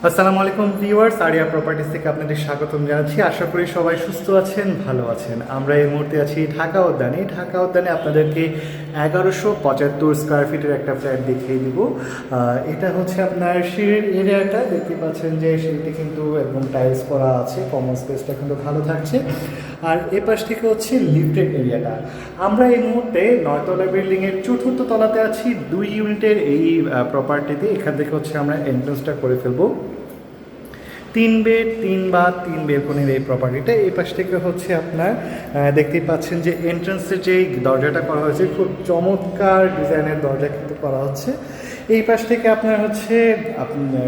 আসসালামু আলাইকুম viewers, area properties থেকে আপনাদের স্বাগতম জানাচ্ছি। আশা করি সবাই সুস্থ আছেন, ভালো আছেন। আমরা এই মুহূর্তে আছি ঢাকা উদ্যানে। ঢাকা উদ্যানে আপনাদেরকে 1175 স্কোয়ার ফিটের একটা ফ্ল্যাট দেখিয়ে দিব। এটা হচ্ছে আপনার সিঁড়ির এরিয়াটা দেখতে পাচ্ছেন যে সিঁড়িটি কিন্তু একদম টাইলস করা আছে, কমন স্পেসটা কিন্তু ভালো থাকছে। আর এ পাশ থেকে হচ্ছে লিফটেড এরিয়াটা। আমরা এই মুহূর্তে 9তলা বিল্ডিংয়ের 4র্থ তলাতে আছি, 2 ইউনিটের এই প্রপার্টিতে। এখান থেকে হচ্ছে আমরা এন্ট্রান্সটা করে ফেলবো। 3 বেড 3 বাথ 3 বেলকনির এই প্রপার্টিটা। এই পাশ থেকে হচ্ছে আপনার দেখতেই পাচ্ছেন যে এন্ট্রান্সের যেই দরজাটা করা হয়েছে, খুব চমৎকার ডিজাইনের দরজা কিন্তু করা হচ্ছে। এই পাশ থেকে আপনার হচ্ছে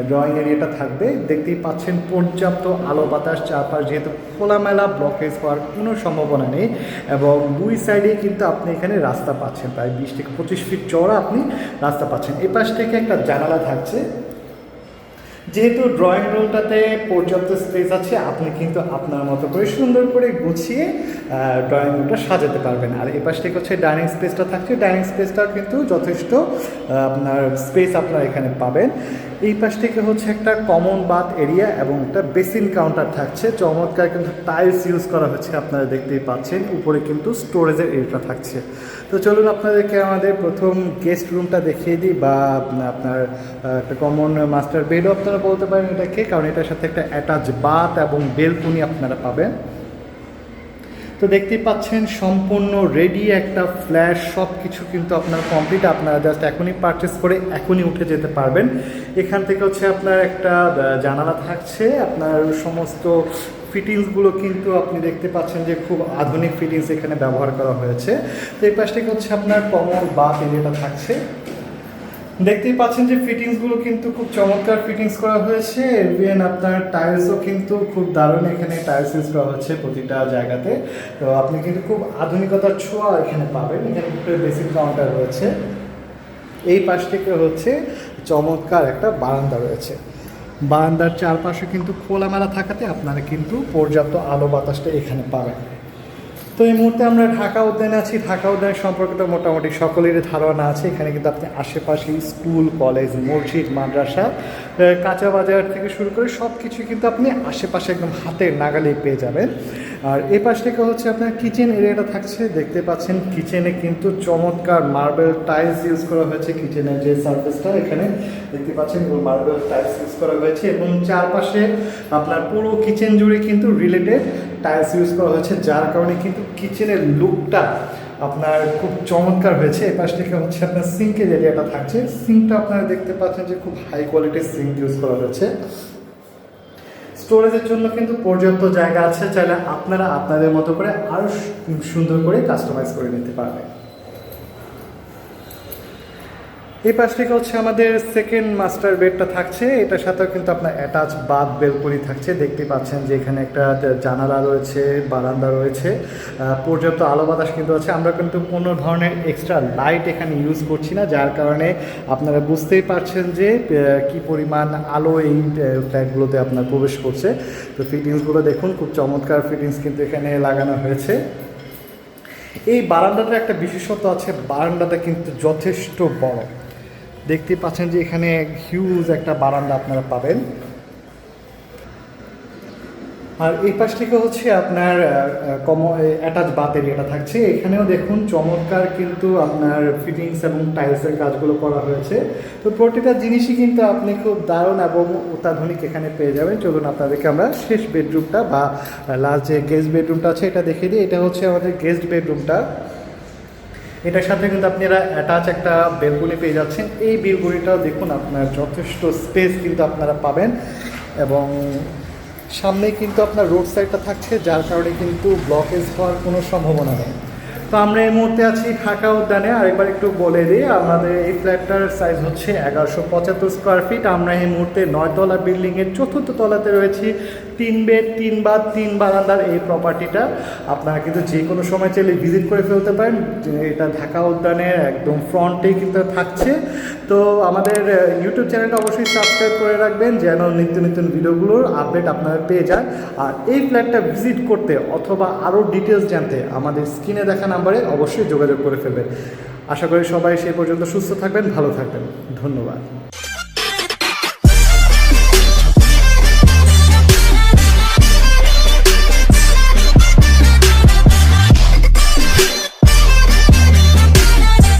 ড্রয়িং এরিয়াটা থাকবে। দেখতেই পাচ্ছেন পর্যাপ্ত আলো বাতাস, চারপাশ যেহেতু খোলামেলা, ব্লকেজ হওয়ার কোনো সম্ভাবনা নেই। এবং 2 সাইডেই কিন্তু আপনি এখানে রাস্তা পাচ্ছেন, প্রায় 20 থেকে 25 ফিট চওড়া আপনি রাস্তা পাচ্ছেন। এই পাশ থেকে একটা জানালা থাকছে। যেহেতু ড্রয়িং রুমটাতে পর্যাপ্ত স্পেস আছে, আপনি কিন্তু আপনার মতো করে সুন্দর করে গুছিয়ে ড্রয়িং রুমটা সাজাতে পারবেন। আর এই পাশ থেকে হচ্ছে ডাইনিং স্পেসটা থাকছে। ডাইনিং স্পেসটাও কিন্তু যথেষ্ট আপনার স্পেস আপনারা এখানে পাবেন। এই পাশ থেকে হচ্ছে একটা কমন বাথ এরিয়া এবং একটা বেসিন কাউন্টার থাকছে। চমৎকার কিন্তু টাইলস ইউজ করা হচ্ছে, আপনারা দেখতেই পাচ্ছেন। উপরে কিন্তু স্টোরেজের এরিয়াটা থাকছে। তো চলুন আপনাদেরকে আমাদের প্রথম গেস্ট রুমটা দেখিয়ে দিই, বা আপনার একটা কমন মাস্টার বেডও আপনারা বলতে পারেন এটাকে, কারণ এটার সাথে একটা অ্যাটাচ বাথ এবং বেলকনি আপনারা পাবেন। তো দেখতেই পাচ্ছেন সম্পূর্ণ রেডি একটা ফ্ল্যাট, সব কিছু কিন্তু আপনার কমপ্লিট। আপনারা জাস্ট এখনই পারচেস করে এখনই উঠে যেতে পারবেন। এখান থেকে হচ্ছে আপনার একটা জানালা থাকছে। আপনার সমস্ত ফিটিংসগুলো কিন্তু আপনি দেখতে পাচ্ছেন যে খুব আধুনিক ফিটিংস এখানে ব্যবহার করা হয়েছে। তো এই পাশ থেকে হচ্ছে আপনার কমন বাথ এরিয়াটা থাকছে। দেখতেই পাচ্ছেন যে ফিটিংসগুলো কিন্তু খুব চমৎকার ফিটিংস করা হয়েছে। ইভেন আপনার টাইলসও কিন্তু খুব দারুণ এখানে টাইলস ইউজ করা হচ্ছে প্রতিটা জায়গাতে। তো আপনি কিন্তু খুব আধুনিকতার ছোঁয়া এখানে পাবেন। এখানে একটা বেসিক কাউন্টার রয়েছে। এই পাশ থেকে হচ্ছে চমৎকার একটা বারান্দা রয়েছে। বারান্দার চারপাশে কিন্তু খোলামেলা থাকাতে আপনারা কিন্তু পর্যাপ্ত আলো বাতাসটা এখানে পাবেন। তো এই মুহূর্তে আমরা ঢাকা উদ্যানে আছি। ঢাকা উদ্যান সম্পর্কে তো মোটামুটি সকলেরই ধারণা আছে। এখানে কিন্তু আপনি আশেপাশে স্কুল, কলেজ, মসজিদ, মাদ্রাসা, কাঁচা বাজার থেকে শুরু করে সব কিছু কিন্তু আপনি আশেপাশে একদম হাতের নাগালেই পেয়ে যাবেন। আর এই পাশ থেকে হচ্ছে আপনার কিচেন এরিয়াটা থাকছে। দেখতে পাচ্ছেন কিচেনে কিন্তু চমৎকার মার্বেল টাইলস ইউজ করা হয়েছে। কিচেনের যে সার্ফেসটা এখানে দেখতে পাচ্ছেন মার্বেল টাইলস ইউজ করা হয়েছে, এবং চারপাশে আপনার পুরো কিচেন জুড়ে কিন্তু রিলেটেড টাইলস ইউজ করা হয়েছে, যার কারণে কিন্তু কিচেনের লুকটা আপনার খুব চমৎকার হয়েছে। এই পাশ থেকে হচ্ছে আপনার সিঙ্কের এরিয়াটা থাকছে। সিঙ্কটা আপনারা দেখতে পাচ্ছেন যে খুব হাই কোয়ালিটির সিঙ্ক ইউজ করা হয়েছে। স্টোরেজের জন্য কিন্তু পর্যাপ্ত জায়গা আছে, চাইলে আপনারা আপনাদের মতো করে আরও সুন্দর করে কাস্টমাইজ করে নিতে পারবেন। এই পাশ থেকে হচ্ছে আমাদের সেকেন্ড মাস্টার বেডটা থাকছে। এটার সাথেও কিন্তু আপনার অ্যাটাচ বাথ বেলকনি থাকছে। দেখতে পাচ্ছেন যে এখানে একটা জানালা রয়েছে, বারান্দা রয়েছে, পর্যাপ্ত আলো বাতাস কিন্তু আছে। আমরা কিন্তু কোনো ধরনের এক্সট্রা লাইট এখানে ইউজ করছি না, যার কারণে আপনারা বুঝতেই পারছেন যে কি পরিমাণ আলো এই ফ্ল্যাটগুলোতে আপনার প্রবেশ করছে। তো ফিটিংসগুলো দেখুন, খুব চমৎকার ফিটিংস কিন্তু এখানে লাগানো হয়েছে। এই বারান্দাটার একটা বিশেষত্ব আছে, বারান্দাটা কিন্তু যথেষ্ট বড়। দেখতে পাচ্ছেন যে এখানে হিউজ একটা বারান্দা আপনারা পাবেন। আর এই পাশ থেকে হচ্ছে আপনার অ্যাটাচ বাথ এরিয়াটা থাকছে। এখানেও দেখুন চমৎকার কিন্তু আপনার ফিটিংস এবং টাইলসের কাজগুলো করা হয়েছে। তো প্রতিটা জিনিসই কিন্তু আপনি খুব দারুণ এবং অত্যাধুনিক এখানে পেয়ে যাবেন। চলুন আপনাদেরকে আমরা শেষ বেডরুমটা বা লাস্ট যে গেস্ট বেডরুমটা আছে এটা দেখিয়ে দিই। এটা হচ্ছে আমাদের গেস্ট বেডরুমটা। এটার সাথে কিন্তু আপনারা অ্যাটাচ একটা বেলকনি পেয়ে যাচ্ছেন। এই বেলকনিটাও দেখুন আপনার যথেষ্ট স্পেস কিন্তু আপনারা পাবেন, এবং সামনে কিন্তু আপনার রোড সাইডটা থাকছে, যার কারণে কিন্তু ব্লকেজ হওয়ার কোনো সম্ভাবনা নেই। তো আমরা এই মুহূর্তে আছি ঢাকা উদ্যানে। আরেকবার একটু বলে দিই, আমাদের এই ফ্ল্যাটটার সাইজ হচ্ছে 1175 স্কোয়ার ফিট। আমরা এই মুহূর্তে 9তলা বিল্ডিংয়ের 4র্থ তলাতে রয়েছি। 3 বেড 3 বাথ 3 বারান্দার এই প্রপার্টিটা আপনারা কিন্তু যে কোনো সময় চাইলে ভিজিট করে ফেলতে পারেন। এটা ঢাকা উদ্যানের একদম ফ্রন্টেই কিন্তু থাকছে। তো আমাদের ইউটিউব চ্যানেলটা অবশ্যই সাবস্ক্রাইব করে রাখবেন, যেন নিত্য নতুন ভিডিওগুলোর আপডেট আপনারা পেয়ে যান। আর এই ফ্ল্যাটটা ভিজিট করতে অথবা আরও ডিটেলস জানতে আমাদের স্ক্রিনে দেখা নাম্বারে অবশ্যই যোগাযোগ করে ফেলবেন। আশা করি সবাই সেই পর্যন্ত সুস্থ থাকবেন, ভালো থাকবেন। ধন্যবাদ।